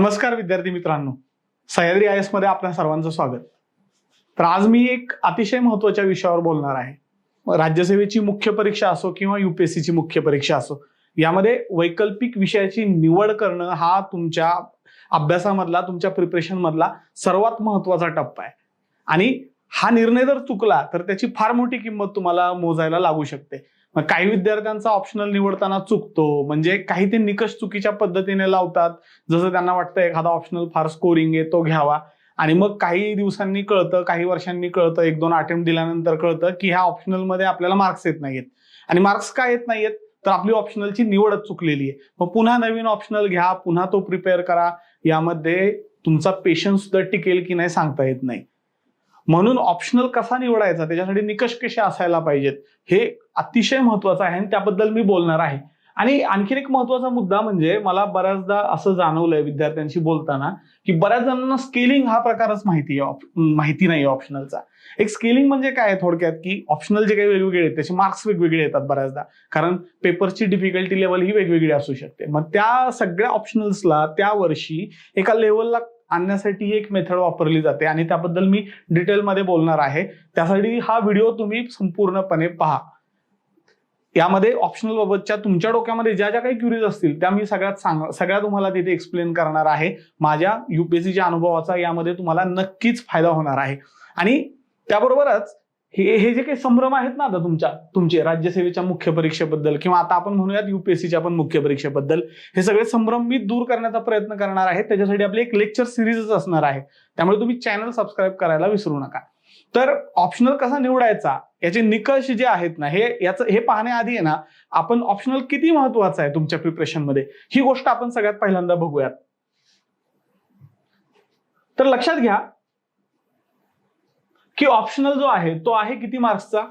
नमस्कार विद्यार्थी मित्रांनो, सह्याद्री IAS मध्ये आपल्या सर्वांचं स्वागत. तर आज मी एक अतिशय महत्त्वाच्या विषयावर बोलणार आहे. राज्यसेवेची मुख्य परीक्षा असो किंवा UPSCची मुख्य परीक्षा असो, यामध्ये वैकल्पिक विषयाची निवड करणं हा तुमच्या अभ्यासामधला, तुमच्या प्रिपरेशन मधला सर्वात महत्त्वाचा टप्पा आहे. आणि हा निर्णय जर चुकला तर त्याची फार मोठी किंमत तुम्हाला मोजायला लागू शकते. मग काही विद्यार्थ्यांचा ऑप्शनल निवडताना चुकतो, म्हणजे काही ते निकष चुकीच्या पद्धतीने लावतात. जसं त्यांना वाटतं एखादा ऑप्शनल फार स्कोरिंग आहे तो घ्यावा, आणि मग काही दिवसांनी कळतं, काही वर्षांनी कळतं, 1-2 अटेम्प्ट दिल्यानंतर कळतं की ह्या ऑप्शनल मध्ये आपल्याला मार्क्स येत नाहीयेत. आणि मार्क्स का येत नाहीयेत तर आपली ऑप्शनलची निवडच चुकलेली आहे. मग पुन्हा नवीन ऑप्शनल घ्या, पुन्हा तो प्रिपेअर करा. यामध्ये तुमचा पेशन्स सुद्धा टिकेल की नाही सांगता येत नाही. म्हणून ऑप्शनल कसा निवडायचा, त्याच्यासाठी निकष कसे असायला पाहिजेत, हे अतिशय महत्वाचं आहे आणि त्याबद्दल मी बोलणार आहे. आणि आणखीन एक महत्वाचा मुद्दा म्हणजे मला बऱ्याचदा असं जाणवलंय विद्यार्थ्यांशी बोलताना की बऱ्याच जणांना स्केलिंग हा प्रकारच माहिती नाही ऑप्शनलचा. एक स्केलिंग म्हणजे काय थोडक्यात, की ऑप्शनल जे काही वेगवेगळे आहेत त्याचे मार्क्स वेगवेगळे येतात बऱ्याचदा, कारण पेपरची डिफिकल्टी लेवल ही वेगवेगळी असू शकते. मग त्या सगळ्या ऑप्शनल्सला त्या वर्षी एका लेवलला आणण्यासाठी एक मेथड वापरली जाते आणि त्याबद्दल मी डिटेलमध्ये बोलणार आहे. त्यासाठी हा व्हिडिओ तुम्ही संपूर्णपणे पहा. यामध्ये ऑप्शनल बाबतच्या तुमच्या डोक्यामध्ये ज्या ज्या काही क्युरीज असतील त्या मी सगळ्या तुम्हाला तिथे एक्सप्लेन करणार आहे. माझ्या UPSCच्या अनुभवाचा यामध्ये तुम्हाला नक्कीच फायदा होणार आहे. आणि त्याबरोबरच हे जे काही संभ्रम आहेत ना आता तुमचे राज्यसेवेच्या मुख्य परीक्षेबद्दल, किंवा आता आपण म्हणूयात UPSCच्या पण मुख्य परीक्षेबद्दल, हे सगळे संभ्रम मी दूर करण्याचा प्रयत्न करणार आहे. त्याच्यासाठी आपली एक लेक्चर सिरीजच असणार आहे. त्यामुळे तुम्ही चॅनल सबस्क्राईब करायला विसरू नका. तर ऑप्शनल कसा निवडायचा याचे निकष जे आहेत ना, हे पाहण्याआधी आहे ना, आपण ऑप्शनल किती महत्वाचा आहे तुमच्या प्रिपरेशन मध्ये ही गोष्ट आपण सगळ्यात पहिल्यांदा बघूयात. तर लक्षात घ्या की ऑप्शनल जो आहे तो आहे किती मार्क्सचा,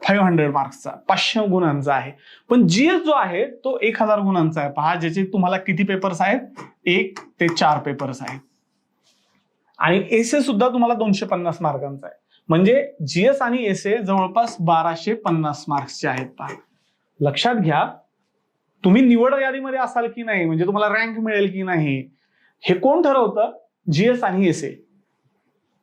500 मार्क्सचा, 500 गुणांचा आहे. पण GS जो आहे तो 1000 गुणांचा आहे. पहा, ज्याचे तुम्हाला किती पेपर्स आहेत, 1 ते 4 पेपर्स आहेत. आणि एसे सुद्धा तुम्हाला 250 मार्कांचा आहे. म्हणजे GS आणि एसे जवळपास 1250 मार्क्सचे आहेत. पहा, लक्षात घ्या, तुम्ही निवड यादीमध्ये असाल की नाही, म्हणजे तुम्हाला रँक मिळेल की नाही, हे कोण ठरवतं? GS आणि एसे.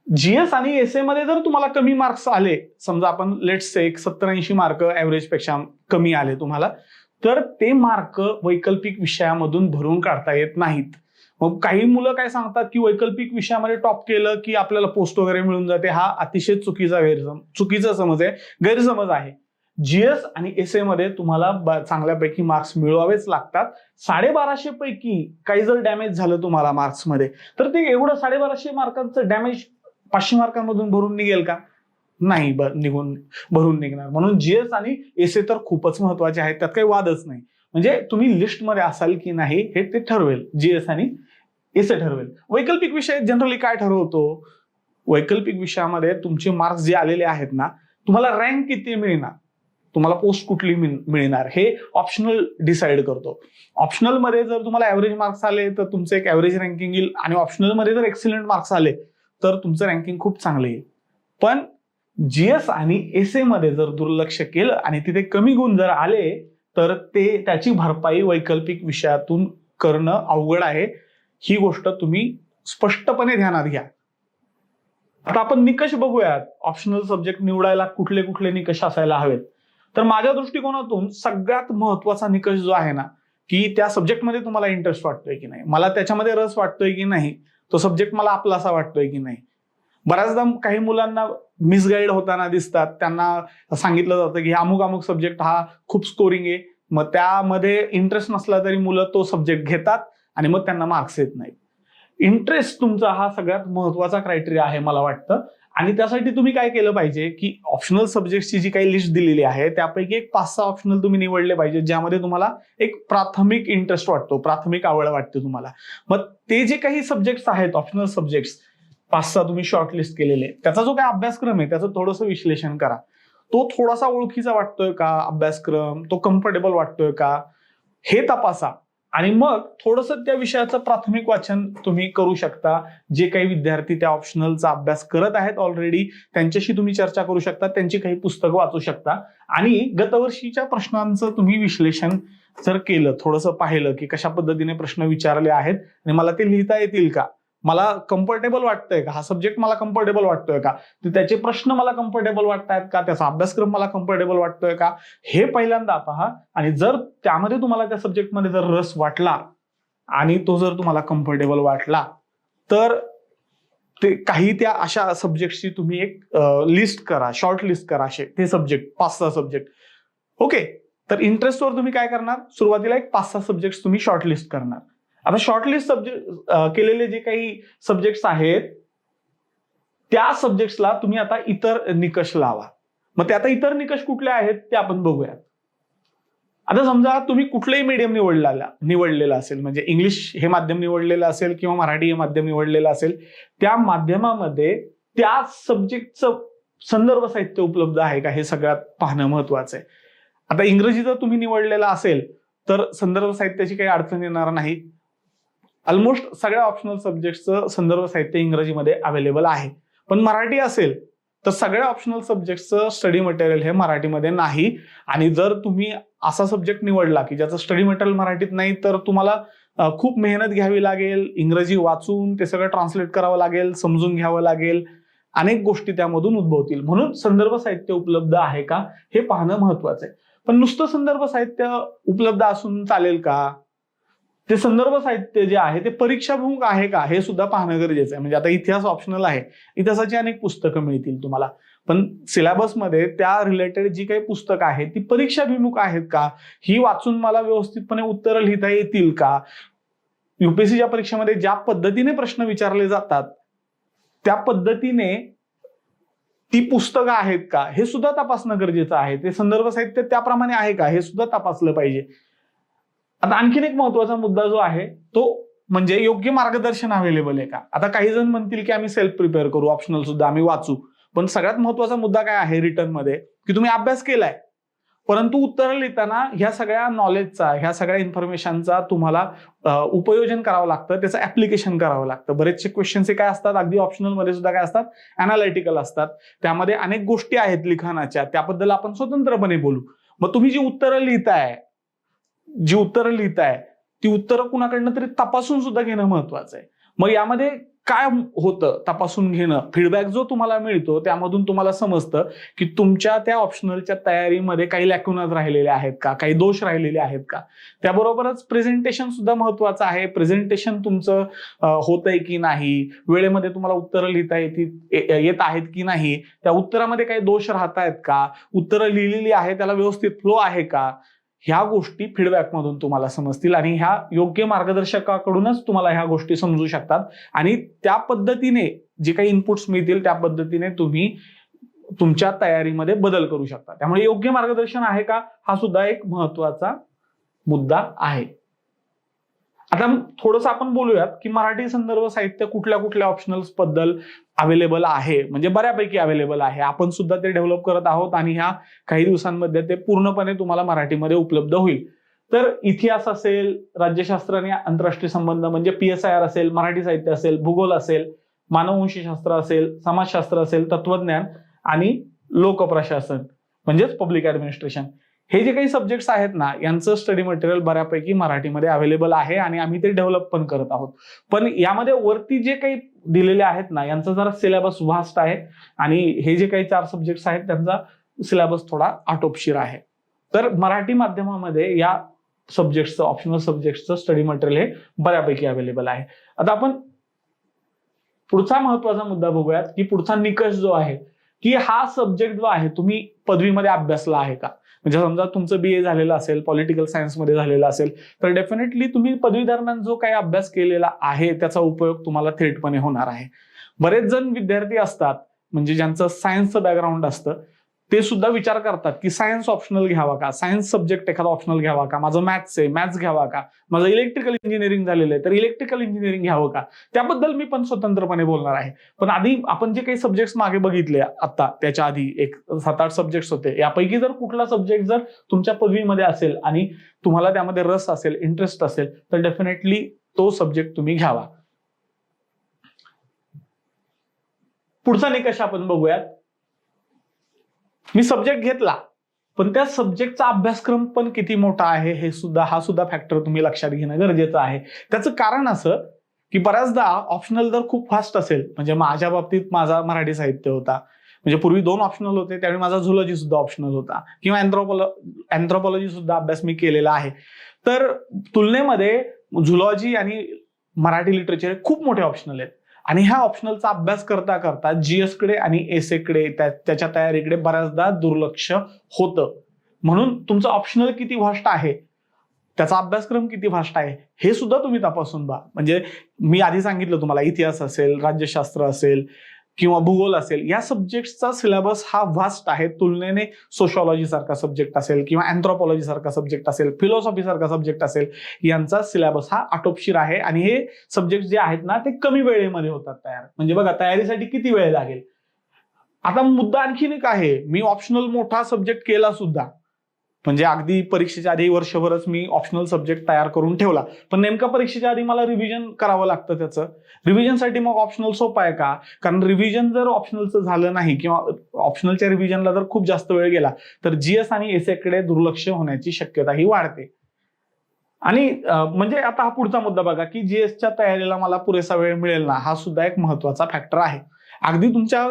GS आणि एसे मध्ये जर तुम्हाला कमी मार्क्स आले, समजा आपण लेट्स से 70-80 मार्क ऍव्हरेज पेक्षा कमी आले तुम्हाला, तर ते मार्क वैकल्पिक विषयामधून भरून काढता येत नाहीत. मग काही मुलं काय सांगतात की वैकल्पिक विषयामध्ये टॉप केलं की आपल्याला पोस्ट वगैरे मिळून जाते. हा अतिशय चुकीचा समज आहे, गैरसमज आहे. GS आणि एसे मध्ये तुम्हाला चांगल्यापैकी मार्क्स मिळवावेच लागतात. 1250 पैकी काही जर डॅमेज झालं तुम्हाला मार्क्स मध्ये, तर ते एवढं 1250 मार्कांचं डॅमेज 500 मार्कांमधून भरून निघेल का? नाही भरून निघणार. म्हणून GS आणि एसे तर खूपच महत्वाचे आहेत, त्यात काही वादच नाही. म्हणजे तुम्ही लिस्टमध्ये असाल की नाही हे ते ठरवेल, GS आणि एसे ठरवेल. वैकल्पिक विषय जनरली काय ठरवतो? वैकल्पिक विषयामध्ये तुमचे मार्क्स जे आलेले आहेत ना, तुम्हाला रँक किती मिळणार, तुम्हाला पोस्ट कुठली मिळणार, हे ऑप्शनल डिसाइड करतो. ऑप्शनल मध्ये जर तुम्हाला ऍव्हरेज मार्क्स आले तर तुमचं एक ऍव्हरेज रँकिंग येईल, आणि ऑप्शनल मध्ये जर एक्सिलंट मार्क्स आले तर तुमचं रँकिंग खूप चांगलं येईल. पण GS आणि एसे मध्ये जर दुर्लक्ष केलं आणि तिथे कमी गुण जर आले तर त्याची भरपाई वैकल्पिक विषयातून करणं अवघड आहे. ही गोष्ट तुम्ही स्पष्टपणे ध्यानात घ्या. आता आपण निकष बघूयात. ऑप्शनल सब्जेक्ट निवडायला कुठले कुठले निकष असायला हवेत. तर माझ्या दृष्टिकोनातून सगळ्यात महत्वाचा निकष जो आहे ना, की त्या सब्जेक्टमध्ये तुम्हाला इंटरेस्ट वाटतोय की नाही, मला त्याच्यामध्ये रस वाटतोय की नाही, तो सब्जेक्ट मला आपलासा वाटतोय की नाही. बऱ्याचदा काही मुलांना मिसगाईड होताना दिसतात. त्यांना सांगितलं जातं की अमुक सब्जेक्ट हा खूप स्कोरिंग आहे, मग त्यामध्ये इंटरेस्ट नसला तरी मुलं तो सब्जेक्ट घेतात आणि मग त्यांना मार्क्स येत नाहीत. इंटरेस्ट तुमचा हा सगळ्यात महत्वाचा क्रायटेरिया आहे मला वाटतं. आणि त्यासाठी तुम्ही काय केलं पाहिजे की ऑप्शनल सब्जेक्टची जी काही लिस्ट दिलेली आहे त्यापैकी एक 5-6 ऑप्शनल तुम्ही निवडले पाहिजे, ज्यामध्ये तुम्हाला एक प्राथमिक इंटरेस्ट वाटतो, प्राथमिक आवड वाटते तुम्हाला. मग ते जे काही सब्जेक्ट्स आहेत ऑप्शनल सब्जेक्ट्स 5-6 तुम्ही शॉर्टलिस्ट केलेले, त्याचा जो काही अभ्यासक्रम आहे त्याचं थोडंसं विश्लेषण करा. तो थोडासा ओळखीचा वाटतोय का अभ्यासक्रम, तो कम्फर्टेबल वाटतोय का, हे तपासा. आणि मग थोडंसं त्या विषयाचं प्राथमिक वाचन तुम्ही करू शकता. जे काही विद्यार्थी त्या ऑप्शनलचा अभ्यास करत आहेत ऑलरेडी त्यांच्याशी तुम्ही चर्चा करू शकता, त्यांची काही पुस्तकं वाचू शकता आणि गतवर्षीच्या प्रश्नांचं तुम्ही विश्लेषण जर केलं, थोडंसं पाहिलं की कशा पद्धतीने प्रश्न विचारले आहेत आणि मला ते लिहिता येतील का, मला कम्फर्टेबल वाटतंय का, हा सब्जेक्ट मला कम्फर्टेबल वाटतोय का, त्याचे प्रश्न मला कम्फर्टेबल वाटतायत का, त्याचा अभ्यासक्रम मला कम्फर्टेबल वाटतोय का, हे पहिल्यांदा पहा. आणि जर त्यामध्ये तुम्हाला त्या सब्जेक्टमध्ये जर रस वाटला आणि तो जर तुम्हाला कम्फर्टेबल वाटला तर ते काही त्या अशा सब्जेक्टची तुम्ही एक लिस्ट करा, शॉर्ट लिस्ट करा, असे ते सब्जेक्ट 5-6 सब्जेक्ट. ओके, तर इंटरेस्टवर तुम्ही काय करणार, सुरुवातीला एक 5-6 सब्जेक्ट तुम्ही शॉर्ट लिस्ट करणार. आता शॉर्टलिस्ट सब्जेक्ट केलेले जे काही सब्जेक्ट्स आहेत त्या सब्जेक्ट्सला तुम्ही आता इतर निकष लावा. मग ते आता इतर निकष कुठले आहेत ते आपण बघूयात. आता समजा तुम्ही कुठलंही मीडियम निवडलेलं असेल, म्हणजे इंग्लिश हे माध्यम निवडलेलं असेल किंवा मराठी हे माध्यम निवडलेलं असेल, त्या माध्यमामध्ये त्या सब्जेक्टचं संदर्भ साहित्य उपलब्ध आहे का हे सगळ्यात पाहणं महत्वाचं आहे. आता इंग्रजी जर तुम्ही निवडलेला असेल तर संदर्भ साहित्याची काही अडचण येणार नाही. ऑलमोस्ट सगळ्या ऑप्शनल सब्जेक्टचं संदर्भ साहित्य इंग्रजीमध्ये अवेलेबल आहे. पण मराठी असेल तर सगळ्या ऑप्शनल सब्जेक्टचं स्टडी मटेरियल हे मराठीमध्ये नाही. आणि जर तुम्ही असा सब्जेक्ट निवडला की ज्याचं स्टडी मटेरियल मराठीत नाही तर तुम्हाला खूप मेहनत घ्यावी लागेल, इंग्रजी वाचून ते सगळं ट्रान्सलेट करावं लागेल, समजून घ्यावं लागेल, अनेक गोष्टी त्यामधून उद्भवतील. म्हणून संदर्भ साहित्य उपलब्ध आहे का हे पाहणं महत्वाचं आहे. पण नुसतं संदर्भ साहित्य उपलब्ध असून चालेल का, ते संदर्भ साहित्य जे आहे ते परीक्षाभिमुख आहे का हे सुद्धा पाहणं गरजेचं आहे. म्हणजे आता इतिहास ऑप्शनल आहे, इतिहासाची अनेक पुस्तकं मिळतील तुम्हाला, पण सिलेबसमध्ये त्या रिलेटेड जी काही पुस्तकं आहेत ती परीक्षाभिमुख आहेत का, ही वाचून मला व्यवस्थितपणे उत्तरं लिहिता येतील का, युपीएससीच्या परीक्षेमध्ये ज्या पद्धतीने प्रश्न विचारले जातात त्या पद्धतीने ती पुस्तकं आहेत का हे सुद्धा तपासणं गरजेचं आहे. ते संदर्भ साहित्य त्याप्रमाणे आहे का हे सुद्धा तपासलं पाहिजे. आता आणखीन एक महत्वाचा मुद्दा जो आहे तो म्हणजे योग्य मार्गदर्शन अवेलेबल आहे का. आता काही जण म्हणतील की आम्ही सेल्फ प्रिपेअर करू, ऑप्शनल सुद्धा आम्ही वाचू, पण सगळ्यात महत्वाचा मुद्दा काय आहे रिटर्न मध्ये की तुम्ही अभ्यास केलाय, परंतु उत्तर लिहिताना ह्या सगळ्या नॉलेजचा, ह्या सगळ्या इन्फॉर्मेशनचा तुम्हाला उपयोजन करावं लागतं, त्याचं ऍप्लिकेशन करावं लागतं. बरेचसे क्वेश्चन्स काय असतात, अगदी ऑप्शनल मध्ये सुद्धा काय असतात, अनालिटिकल असतात, त्यामध्ये अनेक गोष्टी आहेत लिखाणाच्या, त्याबद्दल आपण स्वतंत्रपणे बोलू. मग तुम्ही जी उत्तरं लिहिताय ती उत्तरं कुणाकडनं तरी तपासून सुद्धा घेणं महत्वाचं आहे. मग यामध्ये काय होतं, तपासून घेणं, फीडबॅक जो तुम्हाला मिळतो त्यामधून तुम्हाला समजतं की तुमच्या त्या ऑप्शनलच्या तयारीमध्ये काही लॅक्युनाज राहिलेले आहेत का, काही दोष राहिलेले आहेत का. त्याबरोबरच प्रेझेंटेशन सुद्धा महत्वाचं आहे. प्रेझेंटेशन तुमचं होतंय की नाही, वेळेमध्ये तुम्हाला उत्तरं लिहिता येत आहेत की नाही, त्या उत्तरामध्ये काही दोष राहत आहेत का, उत्तरं लिहिलेली आहे त्याला व्यवस्थित फ्लो आहे का, ह्या गोष्टी फीडबॅक मधून तुम्हाला समजतील आणि ह्या योग्य मार्गदर्शकाकडूनच तुम्हाला ह्या गोष्टी समजू शकतात. आणि त्या पद्धतीने जे काही इनपुट्स मिळतील त्या पद्धतीने तुम्ही तुमच्या तयारीमध्ये बदल करू शकता. त्यामुळे योग्य मार्गदर्शन आहे का हा सुद्धा एक महत्वाचा मुद्दा आहे. आता थोडंसं आपण बोलूयात की मराठी संदर्भ साहित्य कुठल्या कुठल्या ऑप्शनल्स बद्दल अवेलेबल आहे, म्हणजे बऱ्यापैकी अवेलेबल आहे. आपण सुद्धा ते डेव्हलप करत आहोत आणि ह्या काही दिवसांमध्ये ते पूर्णपणे तुम्हाला मराठीमध्ये उपलब्ध होईल. तर इतिहास असेल, राज्यशास्त्र आणि आंतरराष्ट्रीय संबंध म्हणजे PSIR असेल, मराठी साहित्य असेल, भूगोल असेल, मानववंशशास्त्र असेल, समाजशास्त्र असेल, तत्वज्ञान आणि लोकप्रशासन म्हणजेच पब्लिक ऍडमिनिस्ट्रेशन, हे जे काही सब्जेक्ट्स आहेत ना यांचं स्टडी मटेरियल बऱ्यापैकी मराठीमध्ये अवेलेबल आहे आणि आम्ही ते डेव्हलप पण करत आहोत. पण यामध्ये वरती जे काही दिलेले आहेत ना यांचा जरा सिलेबस व्हास्ट आहे आणि हे जे काही 4 सब्जेक्ट्स आहेत त्यांचा सिलेबस थोडा आटोपशीर आहे. तर मराठी माध्यमामध्ये या सब्जेक्ट्सचं, ऑप्शनल सब्जेक्ट्सचं स्टडी मटेरियल हे बऱ्यापैकी अवेलेबल आहे. आता आपण पुढचा महत्वाचा मुद्दा बघूयात की पुढचा निकष जो आहे की हा सब्जेक्ट जो आहे तुम्ही पदवीमध्ये अभ्यासला आहे का. म्हणजे समजा तुमचं BA झालेलं असेल, पॉलिटिकल सायन्स मध्ये झालेलं असेल तर डेफिनेटली तुम्ही पदवी दरम्यान जो काही अभ्यास केलेला आहे त्याचा उपयोग तुम्हाला थेटपणे होणार आहे. बरेच जण विद्यार्थी असतात म्हणजे ज्यांचं सायन्सचं बॅकग्राऊंड असतं ते सुद्धा विचार करतात की सायन्स ऑप्शनल घ्यावा का, सायन्स सब्जेक्ट एखादा ऑप्शनल घ्यावा का, माझं मॅथ्स आहे मॅथ्स घ्यावा का, माझं इलेक्ट्रिकल इंजिनिअरिंग झालेलं आहे तर इलेक्ट्रिकल इंजिनिअरिंग घ्यावं का. त्याबद्दल मी पण स्वतंत्रपणे बोलणार आहे. पण आधी आपण जे काही सब्जेक्ट्स मागे बघितले आता, त्याच्या आधी एक 7-8 सब्जेक्ट्स होते, यापैकी जर कुठला सब्जेक्ट जर तुमच्या पदवीमध्ये असेल आणि तुम्हाला त्यामध्ये रस असेल, इंटरेस्ट असेल तर डेफिनेटली तो सब्जेक्ट तुम्ही घ्यावा. पुढचा निकष आपण बघूयात. मी सब्जेक्ट घेतला पण त्या सब्जेक्टचा अभ्यासक्रम पण किती मोठा आहे हा सुद्धा फॅक्टर तुम्ही लक्षात घेणं गरजेचं आहे. त्याचं कारण असं की बऱ्याचदा ऑप्शनल जर खूप फास्ट असेल, म्हणजे माझ्या बाबतीत माझा मराठी साहित्य होता, म्हणजे पूर्वी 2 ऑप्शनल होते, त्यावेळी माझा झुलॉजी सुद्धा ऑप्शनल होता, किंवा अँथ्रोपॉलॉजी सुद्धा अभ्यास मी केलेला आहे. तर तुलनेमध्ये झुलॉजी आणि मराठी लिटरेचर खूप मोठे ऑप्शनल आहेत. आणि ह्या ऑप्शनलचा अभ्यास करता करता जीएस कडे आणि एसए कडे त्याच्या तयारीकडे बऱ्याचदा दुर्लक्ष होतं. म्हणून तुमचं ऑप्शनल किती व्हास्ट आहे, त्याचा अभ्यासक्रम किती व्हास्ट आहे, हे सुद्धा तुम्ही तपासून पहा. म्हणजे मी आधी सांगितलं तुम्हाला, इतिहास असेल, राज्यशास्त्र असेल किंवा भूगोल असेल, या सब्जेक्टचा सिलेबस हा व्हास्ट आहे तुलनेने सोशॉलॉजी सारखा सब्जेक्ट असेल किंवा अँथ्रोपॉलॉजी सारखा सब्जेक्ट असेल, फिलॉसॉफी सारखा सब्जेक्ट असेल, यांचा सिलेबस हा आटोपशीर आहे. आणि हे सब्जेक्ट जे आहेत ना, ते कमी वेळेमध्ये होतात तयार. म्हणजे बघा, तयारीसाठी किती वेळ लागेल. आता मुद्दा आणखीन एक आहे, मी ऑप्शनल मोठा सब्जेक्ट केला सुद्धा, म्हणजे अगदी परीक्षेच्या आधी वर्षभरच मी ऑप्शनल सब्जेक्ट तयार करून ठेवला, पण नेमका परीक्षेच्या आधी मला रिव्हिजन करावं लागतं. त्याचं रिव्हिजनसाठी मग ऑप्शनल सोपं आहे का? कारण रिव्हिजन जर ऑप्शनलचं झालं नाही किंवा ऑप्शनलच्या रिव्हिजनला जर खूप जास्त वेळ गेला तर जीएस आणि एसए कडे दुर्लक्ष होण्याची शक्यता ही वाढते. आणि म्हणजे आता हा पुढचा मुद्दा बघा की जीएसच्या तयारीला मला पुरेसा वेळ मिळेल ना, हा सुद्धा एक महत्वाचा फॅक्टर आहे. अगदी तुमच्या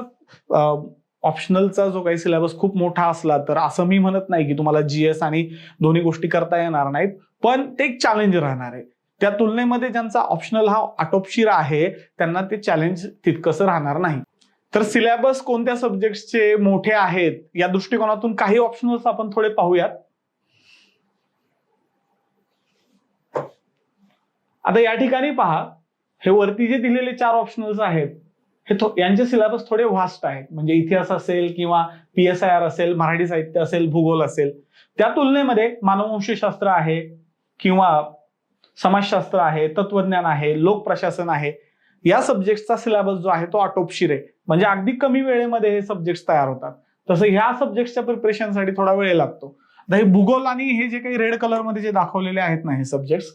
ऑप्शनलचा जो काही सिलेबस खूप मोठा असला तर असं मी म्हणत नाही की तुम्हाला जीएस आणि दोन्ही गोष्टी करता येणार नाहीत, पण ते एक चॅलेंज राहणार आहे. त्या तुलनेमध्ये ज्यांचा ऑप्शनल हा आटोपशीर आहे त्यांना ते चॅलेंज तितकंसं राहणार नाही. तर सिलेबस कोणत्या सब्जेक्टचे मोठे आहेत या दृष्टिकोनातून काही ऑप्शनल्स आपण थोडे पाहूयात. आता या ठिकाणी पहा, हे वरती जे दिलेले 4 ऑप्शनल्स आहेत यांचे सिलेबस थोडे व्हास्ट आहेत. म्हणजे इतिहास असेल किंवा PSIR असेल, मराठी साहित्य असेल, भूगोल असेल, त्या तुलनेमध्ये मानववंशशास्त्र आहे किंवा समाजशास्त्र आहे, तत्वज्ञान आहे, लोक प्रशासन आहे, या सब्जेक्टचा सिलेबस जो आहे तो आटोपशीर आहे. म्हणजे अगदी कमी वेळेमध्ये हे सब्जेक्ट तयार होतात. तसं ह्या सब्जेक्टच्या प्रिपरेशनसाठी थोडा वेळ लागतो. आता हे भूगोल आणि हे जे काही रेड कलर मध्ये जे दाखवलेले आहेत ना हे सब्जेक्ट,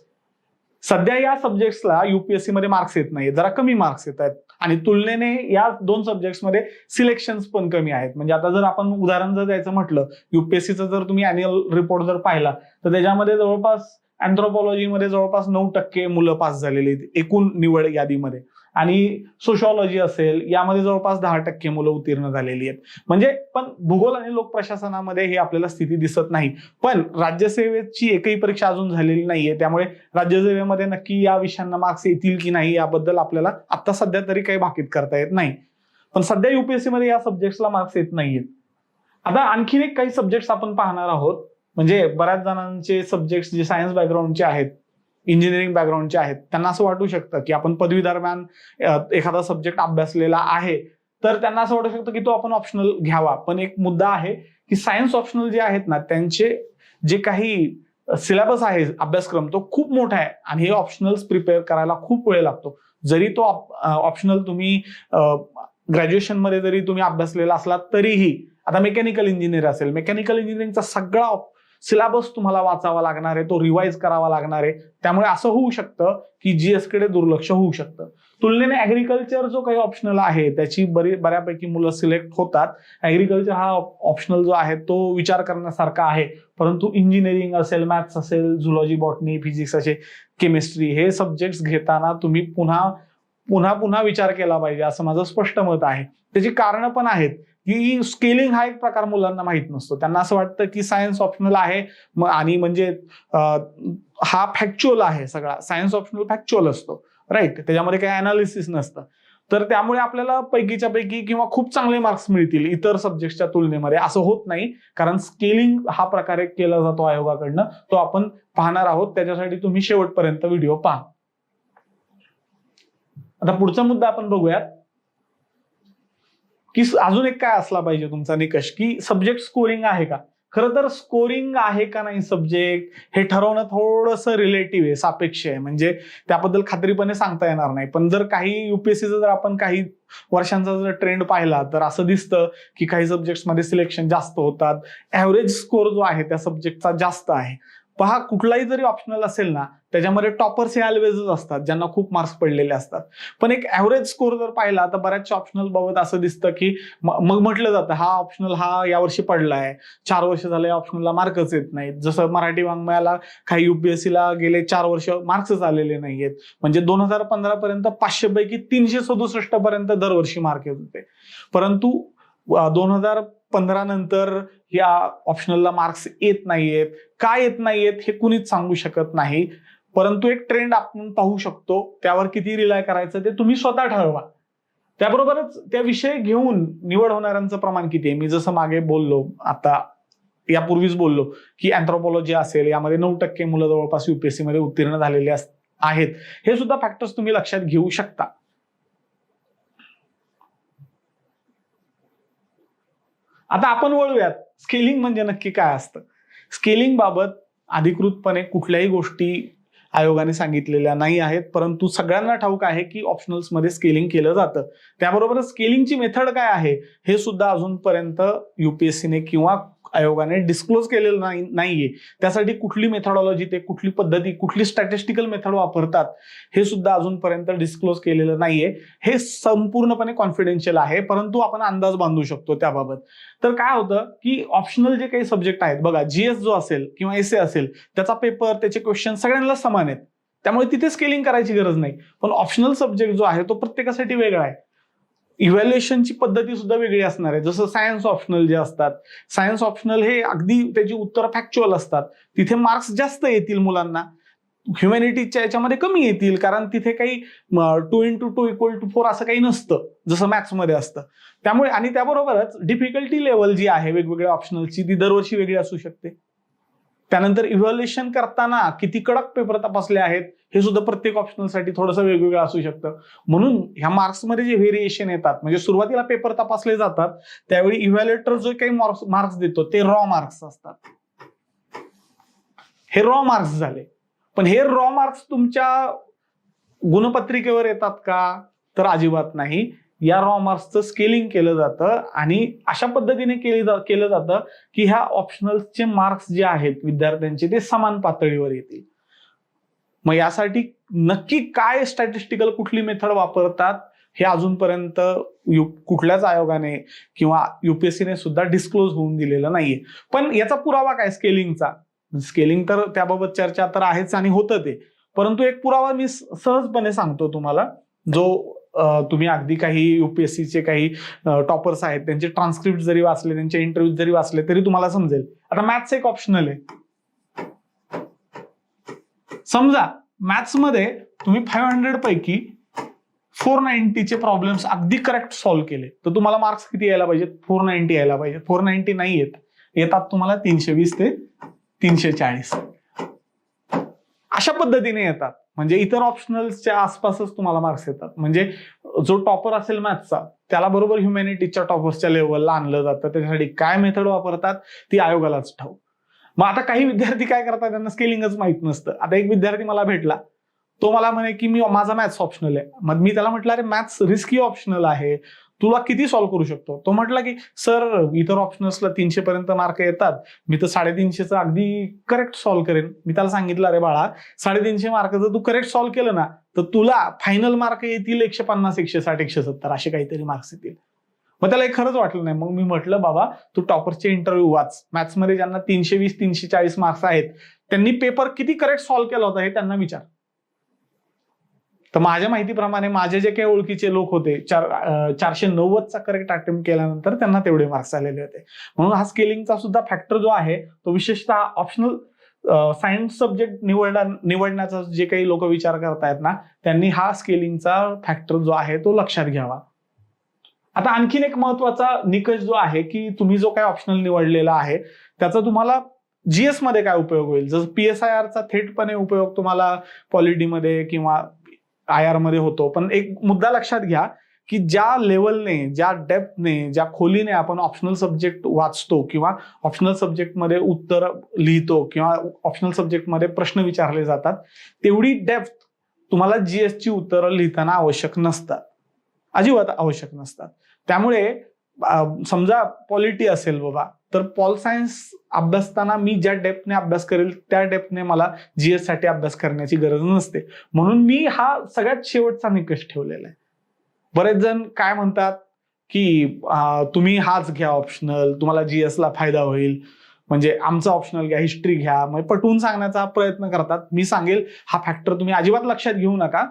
सध्या या सब्जेक्ट्सला युपीएससी मध्ये मार्क्स येत नाही, जरा कमी मार्क्स येत आहेत. आणि तुलनेने या 2 सब्जेक्ट्समध्ये सिलेक्शन्स पण कमी आहेत. म्हणजे आता जर आपण उदाहरण जर द्यायचं म्हटलं, युपीएससीचं जर तुम्ही अॅन्युअल रिपोर्ट जर पाहिला तर त्याच्यामध्ये जवळपास अँथ्रोपॉलॉजीमध्ये जवळपास 9% मुलं पास झालेली आहेत एकूण निवड यादीमध्ये, आणि सोशॉलॉजी असेल यामध्ये जवळपास 10% मुलं उत्तीर्ण झालेली आहेत. म्हणजे पण भूगोल आणि लोक प्रशासनामध्ये हे आपल्याला स्थिती दिसत नाही. पण राज्यसेवेची एकही परीक्षा अजून झालेली नाहीये, त्यामुळे राज्यसेवेमध्ये नक्की या विषयांना मार्क्स येतील की नाही याबद्दल आपल्याला आता सध्या तरी काही भाकीत करता येत नाही. पण सध्या युपीएससी मध्ये या सब्जेक्ट्सला मार्क्स येत नाहीयेत. आता आणखीन एक काही सब्जेक्ट्स आपण पाहणार आहोत. म्हणजे बऱ्याच जणांचे सब्जेक्ट्स जे सायन्स बॅकग्राऊंडचे आहेत, इंजिनिअरिंग बॅकग्राऊंडचे आहेत, त्यांना असं वाटू शकतं की आपण पदवी दरम्यान एखादा सब्जेक्ट अभ्यासलेला आहे तर त्यांना असं वाटू शकतं की तो आपण ऑप्शनल घ्यावा. पण एक मुद्दा आहे की सायन्स ऑप्शनल जे आहेत ना, त्यांचे जे काही सिलेबस आहे, अभ्यासक्रम, तो खूप मोठा आहे आणि हे ऑप्शनल्स प्रिपेअर करायला खूप वेळ लागतो. जरी तो ऑप्शनल तुम्ही ग्रॅज्युएशन मध्ये जरी तुम्ही अभ्यासलेला असला तरीही, आता मेकॅनिकल इंजिनियर असेल, मेकॅनिकल इंजिनिअरिंगचा सगळा सिलेबस तुम्हाला वाचावा लागणार आहे, तो रिवाइज करावा लागणार आहे. त्यामुळे असं होऊ शकतं की जीएस कडे दुर्लक्ष होऊ शकतं. तुलनेने ऍग्रिकल्चर जो काही ऑप्शनल आहे त्याची बऱ्यापैकी मुलं सिलेक्ट होतात. ऍग्रिकल्चर हा ऑप्शनल जो आहे तो विचार करण्यासारखा आहे, परंतु इंजिनिअरिंग असेल, मॅथ्स असेल, झुलॉजी, बॉटनी, फिजिक्स असे, केमिस्ट्री, हे सब्जेक्ट्स घेताना तुम्ही पुन्हा विचार केला पाहिजे, असं माझं स्पष्ट मत आहे. त्याची कारणं पण आहेत की स्केलिंग हा एक प्रकार मुलांना माहित नसतो. त्यांना असं वाटतं की सायन्स ऑप्शनल आहे आणि म्हणजे हा फॅक्च्युअल आहे, सगळा सायन्स ऑप्शनल फॅक्च्युअल असतो, राईट, त्याच्यामध्ये काही अनालिसिस नसतं. तर त्यामुळे आपल्याला पैकीच्या पैकी किंवा खूप चांगले मार्क्स मिळतील इतर सब्जेक्टच्या तुलनेमध्ये, असं होत नाही. कारण स्केलिंग हा प्रकारे केला जातो आयोगाकडनं, तो आपण पाहणार आहोत. त्याच्यासाठी तुम्ही शेवटपर्यंत व्हिडिओ पहा. आता पुढचा मुद्दा आपण बघूयात की अजून एक काय असला पाहिजे तुमचा निकष, की सब्जेक्ट स्कोरिंग आहे का. खरं तर स्कोरिंग आहे का नाही सब्जेक्ट हे ठरवणं थोडंसं रिलेटिव्ह आहे, सापेक्ष आहे. म्हणजे त्याबद्दल खात्रीपणे सांगता येणार नाही. पण जर काही युपीएससीचा जर आपण काही वर्षांचा जर ट्रेंड पाहिला तर असं दिसतं की काही सब्जेक्ट्समध्ये सिलेक्शन जास्त होतात, ऍव्हरेज स्कोर जो आहे त्या सब्जेक्टचा जास्त आहे. पहा, कुठलाही जरी ऑप्शनल असेल ना, त्याच्यामध्ये टॉपर्स हे ऑलवेजच असतात, ज्यांना खूप मार्क्स पडलेले असतात. पण एक ऍव्हरेज स्कोर जर पाहिला तर बऱ्याचशा ऑप्शनल बाबत असं दिसतं की मग म्हटलं जातं हा ऑप्शनल हा यावर्षी पडलाय, 4 वर्ष झाले ऑप्शनलला मार्कच येत नाहीत. जसं मराठी वाङ्मयाला काही युपीएससीला गेले 4 वर्ष मार्क्सच आलेले नाहीयेत. म्हणजे 2015 पर्यंत 500 पैकी 367 पर्यंत दरवर्षी मार्क येत होते. परंतु 2015 नंतर या ऑप्शनलला मार्क्स येत नाहीयेत. का येत नाहीयेत हे कुणीच सांगू शकत नाही. परंतु एक ट्रेंड आपण पाहू शकतो. त्यावर किती रिलाय करायचं ते तुम्ही स्वतः ठरवा. त्याबरोबरच त्या विषय घेऊन निवड होणाऱ्यांचं प्रमाण किती आहे. मी जसं मागे बोललो, आता यापूर्वीच बोललो की अँथ्रोपॉलॉजी असेल, यामध्ये 9% मुलं जवळपास युपीएससी मध्ये उत्तीर्ण झालेले आहेत. हे सुद्धा फॅक्टर्स तुम्ही लक्षात घेऊ शकता. आता आपण वळूयात, स्केलिंग म्हणजे नक्की काय असतं. स्केलिंग बाबत अधिकृतपणे कुठल्याही गोष्टी आयोगाने सांगितलेल्या नाही आहेत, परंतु सगळ्यांना ठाऊक आहे की ऑप्शनल्स मध्ये स्केलिंग केलं जातं. त्याबरोबर स्केलिंगची मेथड काय आहे हे सुद्धा अजूनपर्यंत युपीएससीने किंवा आयोगाने डिस्क्लोज केलेलं नाहीये. त्यासाठी कुठली मेथडॉलॉजी, ते कुठली पद्धती, कुठली स्टॅटिस्टिकल मेथड वापरतात हे सुद्धा अजूनपर्यंत डिस्क्लोज केलेलं नाहीये. हे संपूर्णपणे कॉन्फिडेन्शियल आहे, परंतु आपण अंदाज बांधू शकतो त्याबाबत. तर काय होतं की ऑप्शनल जे काही सब्जेक्ट आहेत बघा, जीएस जो असेल किंवा एसए असेल, त्याचा पेपर, त्याचे क्वेश्चन सगळ्यांना समान आहेत. त्यामुळे तिथे स्केलिंग करायची गरज नाही. पण ऑप्शनल सब्जेक्ट जो आहे तो प्रत्येकासाठी वेगळा आहे. इव्हॅल्युएशनची पद्धती सुद्धा वेगळी असणार आहे. जसं सायन्स ऑप्शनल जे असतात, सायन्स ऑप्शनल हे अगदी त्याची उत्तर फॅक्च्युअल असतात, तिथे मार्क्स जास्त येतील मुलांना. ह्युमॅनिटीजच्या याच्यामध्ये कमी येतील, कारण तिथे काही 2x2 = 4 असं काही नसतं, जसं मॅथ्समध्ये असतं. त्यामुळे आणि त्याबरोबरच डिफिकल्टी लेवल जी आहे वेगवेगळ्या ऑप्शनलची, ती दरवर्षी वेगळी असू शकते. त्यानंतर इव्हॅल्युएशन करताना किती कडक पेपर तपासले आहेत हे सुद्धा प्रत्येक ऑप्शनलसाठी थोडंसं वेगवेगळं असू शकतं. म्हणून ह्या मार्क्समध्ये जे व्हेरिएशन येतात, म्हणजे सुरुवातीला पेपर तपासले जातात त्यावेळी इव्हॅल्युएटर जो काही मार्क्स देतो ते रॉ मार्क्स असतात. हे रॉ मार्क्स झाले. पण हे रॉ मार्क्स तुमच्या गुणपत्रिकेवर येतात का? तर अजिबात नाही. या रॉ मार्क्सचं स्केलिंग केलं जातं आणि अशा पद्धतीने केलं जातं की ह्या ऑप्शनल्सचे मार्क्स जे आहेत विद्यार्थ्यांचे ते समान पातळीवर येतील. मग यासाठी नक्की काय स्टॅटिस्टिकल कुठली मेथड वापरतात हे अजूनपर्यंत कुठल्याच आयोगाने किंवा युपीएससीने सुद्धा डिस्क्लोज होऊन दिलेलं नाहीये. पण याचा पुरावा काय स्केलिंगचा? स्केलिंग तर त्याबाबत चर्चा तर आहेच आणि होतं ते, परंतु एक पुरावा मी सहजपणे सांगतो तुम्हाला, जो तुम्ही अगदी काही युपीएससीचे काही टॉपर्स आहेत त्यांचे ट्रान्सक्रिप्ट जरी वाचले, त्यांचे इंटरव्ह्यू जरी वाचले तरी तुम्हाला समजेल. आता मॅथ्स एक ऑप्शनल आहे. समजा मॅथ्समध्ये तुम्ही 500 पैकी 490चे प्रॉब्लेम्स अगदी करेक्ट सॉल्व्ह केले, तर तुम्हाला मार्क्स किती यायला पाहिजेत? 490 यायला पाहिजे. 490 नाही येतात तुम्हाला 320 ते 340 अशा पद्धतीने येतात. म्हणजे इतर ऑप्शनल्सच्या आसपासच तुम्हाला मार्क्स येतात. म्हणजे जो टॉपर असेल मॅथ्सचा त्याला बरोबर ह्युमॅनिटीजच्या टॉपर्सच्या लेवलला आणलं जातं. त्याच्यासाठी काय मेथड वापरतात ती आयोगालाच ठाऊक. मग आता काही विद्यार्थी काय करतात, त्यांना स्केलिंगच माहित नसतं. आता एक विद्यार्थी मला भेटला, तो मला म्हणे की माझा मॅथ्स ऑप्शनल आहे. मग मी त्याला म्हटलं, अरे मॅथ्स रिस्की ऑप्शनल आहे, तुला किती सॉल्व्ह करू शकतो? तो म्हटला की सर इतर ऑप्शनल्सला 300 पर्यंत मार्क येतात, मी तर 350चं अगदी करेक्ट सॉल्व्ह करेन. मी त्याला सांगितलं, अरे बाळा 350 मार्क जर तू करेक्ट सॉल्व्ह केलं ना तर तुला फायनल मार्क येतील 150, 160, 170 असे काहीतरी मार्क्स येतील. मग त्याला खरंच वाटलं नाही. मग मी म्हटलं, बाबा तू टॉपरचे इंटरव्ह्यू वाच. मॅथ्समध्ये ज्यांना 320, 340 मार्क्स आहेत त्यांनी पेपर किती करेक्ट सॉल्व्ह केला होता हे त्यांना विचार. तर माझ्या माहितीप्रमाणे माझे जे काही ओळखीचे लोक होते 490चा करेक्ट अटेम्प्ट केल्यानंतर त्यांना तेवढे मार्क्स आलेले होते. म्हणून हा स्केलिंगचा सुद्धा फॅक्टर जो आहे तो विशेषतः ऑप्शनल सायन्स सब्जेक्ट निवडण्याचा जे काही लोक विचार करतायत ना, त्यांनी हा स्केलिंगचा फॅक्टर जो आहे तो लक्षात घ्यावा. आता आणखीन एक महत्वाचा निकष जो आहे की तुम्ही जो काही ऑप्शनल निवडलेला आहे त्याचा तुम्हाला जीएस मध्ये काय उपयोग होईल. जसं पीएसआयआरचा थेटपणे उपयोग तुम्हाला पॉलिटीमध्ये किंवा आयआर मध्ये होतो. पण एक मुद्दा लक्षात घ्या की ज्या लेवलने, ज्या डेप्थने, ज्या खोलीने आपण ऑप्शनल सब्जेक्ट वाचतो किंवा ऑप्शनल सब्जेक्टमध्ये उत्तर लिहितो किंवा ऑप्शनल सब्जेक्टमध्ये प्रश्न विचारले जातात, तेवढी डेप्थ तुम्हाला जीएसची उत्तरं लिहिताना आवश्यक नसतात, अजिबात आवश्यक नसतात. त्यामुळे समजा पॉलिटी असेल बाबा, तर पॉल सायन्स अभ्यासताना मी ज्या डेप्थने अभ्यास करेल त्या डेप्थने मला जीएस साठी अभ्यास करण्याची गरज नसते. म्हणून मी हा सगळ्यात शेवटचा निकष ठेवलेला आहे. बरेच जण काय म्हणतात की तुम्ही हाच घ्या ऑप्शनल, तुम्हाला जीएस ला फायदा होईल, म्हणजे आमचा ऑप्शनल घ्या, हिस्ट्री घ्या, म्हणजे पटवून सांगण्याचा प्रयत्न करतात. मी सांगेल हा फॅक्टर तुम्ही अजिबात लक्षात घेऊ नका.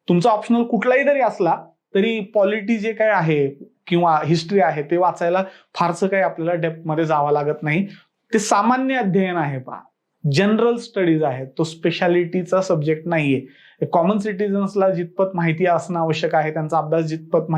तुमचा ऑप्शनल कुठलाही जरी असला तरी पॉलिटी जे काय आहे किंवा हिस्ट्री आहे ते वाचायला फारसं काही आपल्याला डेप्थ मध्ये जावं लागत नाही. ते सामान्य अध्ययन आहे, पहा, जनरल स्टडीज आहे, तो स्पेशालिटीचा सब्जेक्ट नाहीये. कॉमन सिटीजन्सला जितपत माहिती असणं आवश्यक आहे, त्यांचा अभ्यास जितपत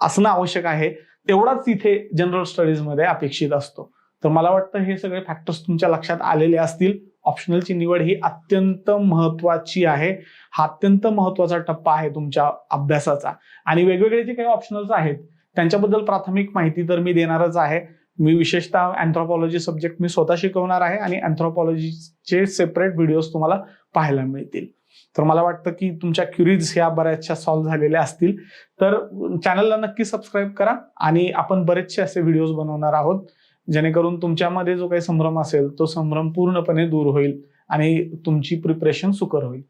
असणं आवश्यक आहे, तेवढाच इथे जनरल स्टडीज मध्ये अपेक्षित असतो. तर मला वाटतं हे सगळे फॅक्टर्स तुमच्या लक्षात आलेले असतील. ऑप्शनलची निवड ही अत्यंत महत्वाची आहे. हा अत्यंत महत्वाचा टप्पा आहे तुमच्या अभ्यासाचा. आणि वेगवेगळे जे काही ऑप्शनल्स आहेत त्यांच्याबद्दल प्राथमिक माहिती तर मी देणारच आहे. मी विशेषतः अँथ्रोपॉलॉजी सब्जेक्ट मी स्वतः शिकवणार आहे आणि अँथ्रोपॉलॉजीचे सेपरेट व्हिडिओज तुम्हाला पाहायला मिळतील. तर मला वाटतं की तुमच्या क्युरीज ह्या बऱ्याचशा सॉल्व्ह झालेल्या असतील. तर चॅनलला नक्की सबस्क्राईब करा आणि आपण बरेचसे असे व्हिडिओज बनवणार आहोत जेणेकरून तुमच्यामध्ये जो काही संभ्रम असेल तो संभ्रम पूर्णपणे दूर होईल आणि तुमची प्रिपरेशन सुकर होईल.